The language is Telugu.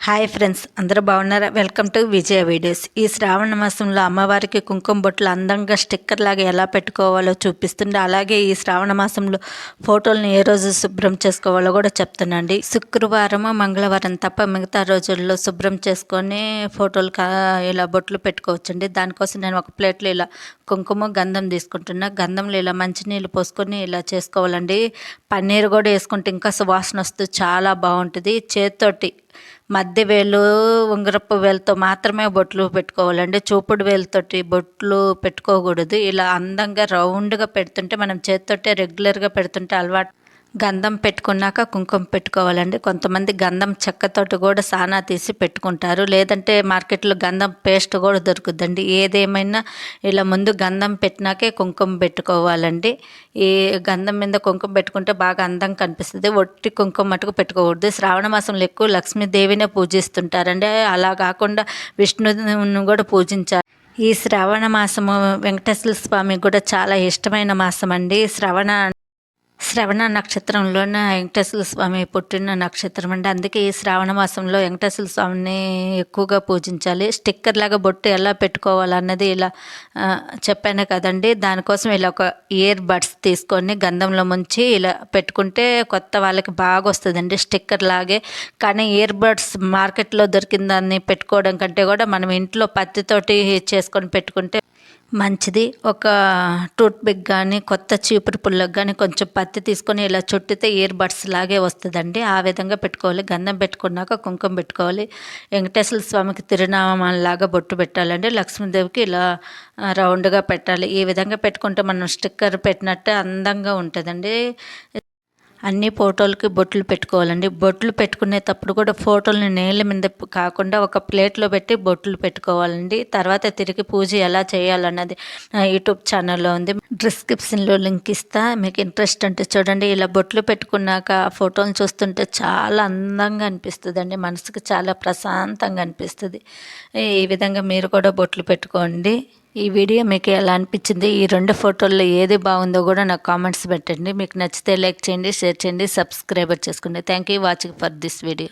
హాయ్ ఫ్రెండ్స్, అందరూ బాగున్నారా? Welcome to Vijaya videos. ఈ శ్రావణ మాసంలో అమ్మవారికి కుంకుమ బొట్లు అందంగా స్టిక్కర్ లాగా ఎలా పెట్టుకోవాలో చూపిస్తుండే. అలాగే ఈ శ్రావణ మాసంలో ఫోటోలను ఏ రోజు శుభ్రం చేసుకోవాలో కూడా చెప్తున్నాండి. శుక్రవారం మంగళవారం తప్ప మిగతా రోజుల్లో శుభ్రం చేసుకొని ఫోటోలు ఇలా బొట్లు పెట్టుకోవచ్చండి. దానికోసం నేను ఒక ప్లేట్లో ఇలా కుంకుమ గంధం తీసుకుంటున్నా. గంధంలో ఇలా మంచినీళ్ళు పోసుకొని ఇలా చేసుకోవాలండి. పన్నీరు కూడా వేసుకుంటే ఇంకా సువాసన వస్తూ చాలా బాగుంటుంది. చేతితోటి మధ్య వేలు ఉంగరపు వేలుతో మాత్రమే బొట్లు పెట్టుకోవాలండి. చూపుడు వేలుతోటి బొట్లు పెట్టుకోకూడదు. ఇలా అందంగా రౌండ్గా పెడుతుంటే మనం చేతితోటే రెగ్యులర్గా పెడుతుంటే అలవాటు. గంధం పెట్టుకున్నాక కుంకుమ పెట్టుకోవాలండి. కొంతమంది గంధం చెక్కతోటి కూడా సానా తీసి పెట్టుకుంటారు. లేదంటే మార్కెట్లో గంధం పేస్ట్ కూడా దొరుకుద్దండి. ఏదేమైనా ఇలా ముందు గంధం పెట్టినాకే కుంకుమ పెట్టుకోవాలండి. ఈ గంధం మీద కుంకుమ పెట్టుకుంటే బాగా అందంగా కనిపిస్తుంది. ఒట్టి కుంకుమ మటుకు పెట్టుకోకూడదు. శ్రావణ మాసంలో ఎక్కువ లక్ష్మీదేవినే పూజిస్తుంటారండి. అలా కాకుండా విష్ణువుని కూడా పూజించాలి. ఈ శ్రావణ మాసము వెంకటేశ్వర స్వామికి కూడా చాలా ఇష్టమైన మాసం అండి. శ్రవణ నక్షత్రంలోనే వెంకటేశ్వర స్వామి పుట్టిన నక్షత్రం అండి. అందుకే ఈ శ్రావణ మాసంలో వెంకటేశ్వర స్వామిని ఎక్కువగా పూజించాలి. స్టిక్కర్ లాగా బొట్టు ఎలా పెట్టుకోవాలన్నది ఇలా చెప్పాను కదండి. దానికోసం ఇలా ఒక ఇయర్ బడ్స్ తీసుకొని గంధంలో ముంచి ఇలా పెట్టుకుంటే కొత్త వాళ్ళకి బాగా వస్తుందండి స్టిక్కర్ లాగే. కానీ ఇయర్ బడ్స్ మార్కెట్లో దొరికిన దాన్ని పెట్టుకోవడం కంటే కూడా మనం ఇంట్లో పత్తితోటి చేసుకొని పెట్టుకుంటే మంచిది. ఒక టూత్ పిక్ కానీ కొత్త చీపురు పుల్లకు కానీ కొంచెం పత్తి తీసుకొని ఇలా చుట్టితే ఇయర్ బడ్స్ లాగే వస్తుందండి. ఆ విధంగా పెట్టుకోవాలి. గంధం పెట్టుకున్నాక కుంకుమ పెట్టుకోవాలి. వెంకటేశ్వర స్వామికి తిరునామాలాగా బొట్టు పెట్టాలండి. లక్ష్మీదేవికి ఇలా రౌండ్గా పెట్టాలి. ఈ విధంగా పెట్టుకుంటే మనం స్టిక్కర్ పెట్టినట్టే అందంగా ఉంటుందండి. అన్ని ఫోటోలకి బొట్లు పెట్టుకోవాలండి. బొట్లు పెట్టుకునేటప్పుడు కూడా ఫోటోలని నేల మీద కాకుండా ఒక ప్లేట్లో పెట్టి బొట్లు పెట్టుకోవాలండి. తర్వాత తిరిగి పూజ ఎలా చేయాలన్నది యూట్యూబ్ ఛానల్లో ఉంది. డిస్క్రిప్షన్లో లింక్ ఇస్తా. మీకు ఇంట్రెస్ట్ అంటే చూడండి. ఇలా బొట్లు పెట్టుకున్నాక ఆ ఫోటోలు చూస్తుంటే చాలా అందంగా అనిపిస్తుందండి. మనసుకు చాలా ప్రశాంతంగా అనిపిస్తుంది. ఈ విధంగా మీరు కూడా బొట్లు పెట్టుకోండి. ఈ వీడియో మీకు ఎలా అనిపించింది? ఈ 2 ఫోటోల్లో ఏది బాగుందో కూడా నాకు కామెంట్స్ పెట్టండి. మీకు నచ్చితే లైక్ చేయండి, షేర్ చేయండి, సబ్స్క్రైబర్ చేసుకోండి. Thank you watching for this video.